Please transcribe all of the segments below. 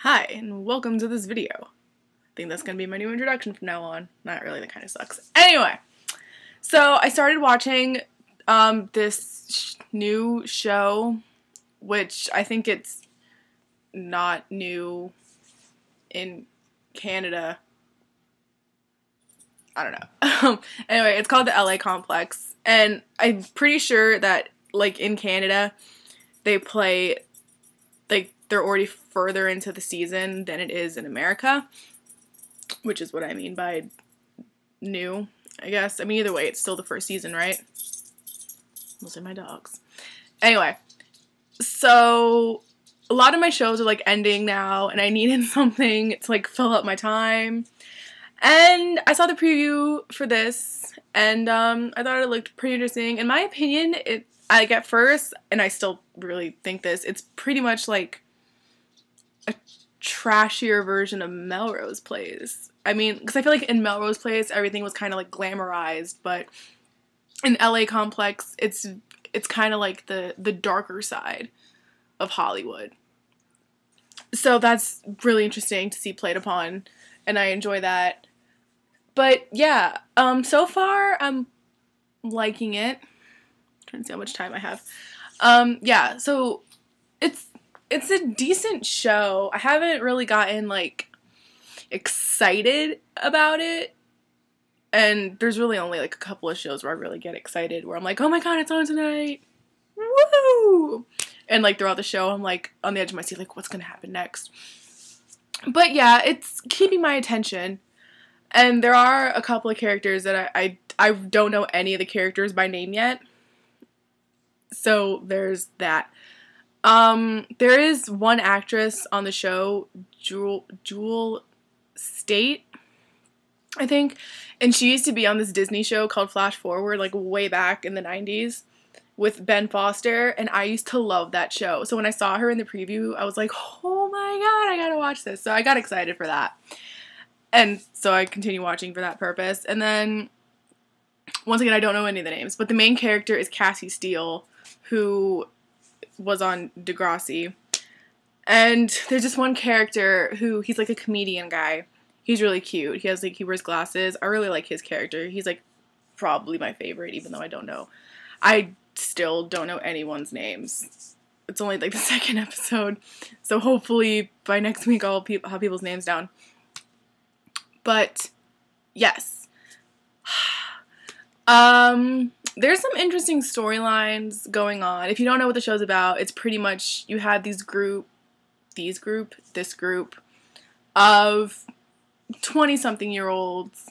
Hi, and welcome to this video. I think that's going to be my new introduction from now on. Not really, that kind of sucks. Anyway, so I started watching this new show, which I think it's not new in Canada. I don't know. Anyway, it's called the LA Complex, and I'm pretty sure that, like, in Canada, they play, like, they're already further into the season than it is in America, which is what I mean by new, I guess. I mean, either way, it's still the first season, right? Mostly my dogs. Anyway, so a lot of my shows are, like, ending now, and I needed something to, like, fill up my time. And I saw the preview for this, and I thought it looked pretty interesting. In my opinion, at first, and I still really think this, it's pretty much like a trashier version of Melrose Place. I mean, because I feel like in Melrose Place, everything was kind of like glamorized, but in LA Complex, it's kind of like the darker side of Hollywood. So that's really interesting to see played upon, and I enjoy that. But yeah, so far I'm liking it. I'm trying to see how much time I have. Yeah, so it's a decent show. I haven't really gotten, like, excited about it. And there's really only, like, a couple of shows where I really get excited, where I'm like, oh my god, it's on tonight! Woo! And, like, throughout the show, I'm, like, on the edge of my seat, like, what's gonna happen next? But yeah, it's keeping my attention. And there are a couple of characters that I don't know any of the characters by name yet. So there's that. There is one actress on the show, Jewel State, I think, and she used to be on this Disney show called Flash Forward, like, way back in the 90s with Ben Foster, and I used to love that show. So when I saw her in the preview, I was like, oh my god, I gotta watch this. So I got excited for that. And so I continue watching for that purpose. And then, once again, I don't know any of the names, but the main character is Cassie Steele, who was on Degrassi. And there's this one character who, he's like a comedian guy. He's really cute. He wears glasses. I really like his character. He's, like, probably my favorite, even though I still don't know anyone's names. It's only, like, the second episode. So hopefully by next week I'll have people's names down. But, yes. There's some interesting storylines going on. If you don't know what the show's about, it's pretty much, you have this group of 20-something-year-olds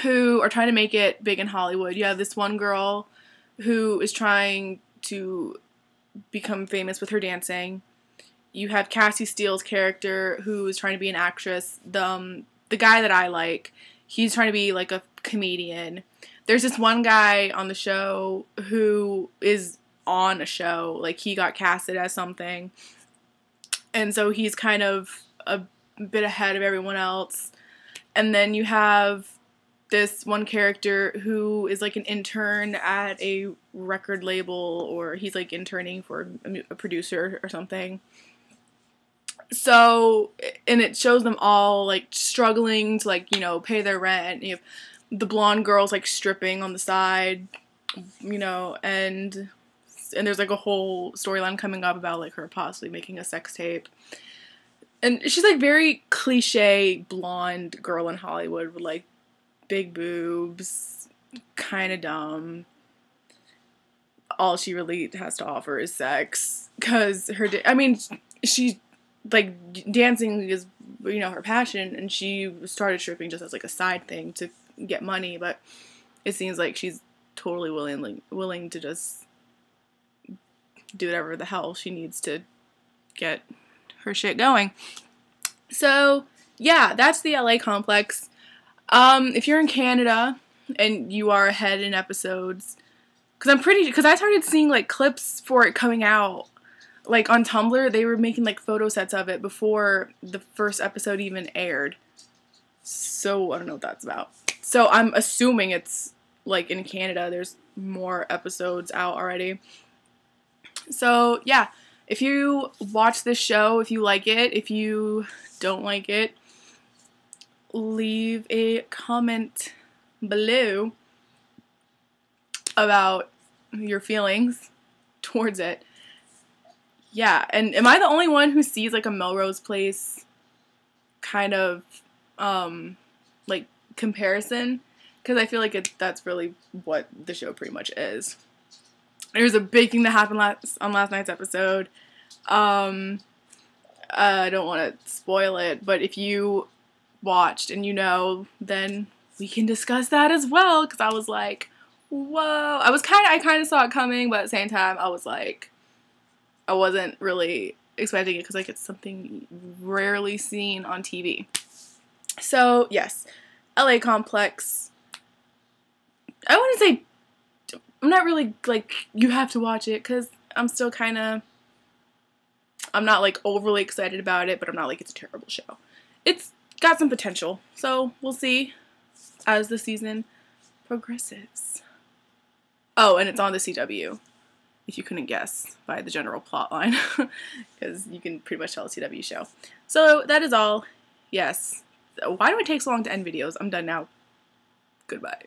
who are trying to make it big in Hollywood. You have this one girl who is trying to become famous with her dancing. You have Cassie Steele's character, who is trying to be an actress. The guy that I like, he's trying to be, like, a comedian. There's this one guy on the show who is on a show. Like, he got casted as something. And so he's kind of a bit ahead of everyone else. And then you have this one character who is, like, an intern at a record label, or he's, like, interning for a producer or something. So, and it shows them all, like, struggling to, like, you know, pay their rent. You have the blonde girl's, like, stripping on the side, you know, and there's, like, a whole storyline coming up about, like, her possibly making a sex tape. And she's, like, very cliche blonde girl in Hollywood with, like, big boobs, kind of dumb. All she really has to offer is sex, because she's, like, dancing is, you know, her passion, and she started stripping just as, like, a side thing to get money, but it seems like she's totally willing to just do whatever the hell she needs to get her shit going. So, yeah, that's the LA Complex. If you're in Canada and you are ahead in episodes, because I started seeing, like, clips for it coming out. Like, on Tumblr, they were making, like, photo sets of it before the first episode even aired. So, I don't know what that's about. So, I'm assuming it's, like, in Canada, there's more episodes out already. So, yeah. If you watch this show, if you like it, if you don't like it, leave a comment below about your feelings towards it. Yeah, and am I the only one who sees like a Melrose Place kind of like comparison? Because I feel like that's really what the show pretty much is. There's a big thing that happened on last night's episode. I don't want to spoil it, but if you watched and you know, then we can discuss that as well. Because I was like, whoa. I kind of saw it coming, but at the same time, I was like, I wasn't really expecting it because like it's something rarely seen on TV. So yes, LA Complex. I wouldn't say, I'm not really like you have to watch it because I'm still kind of, I'm not like overly excited about it, but I'm not like it's a terrible show. It's got some potential, so we'll see as the season progresses. Oh, and it's on the CW, if you couldn't guess by the general plot line, because you can pretty much tell a CW show. So that is all. Yes. Why do it take so long to end videos? I'm done now. Goodbye.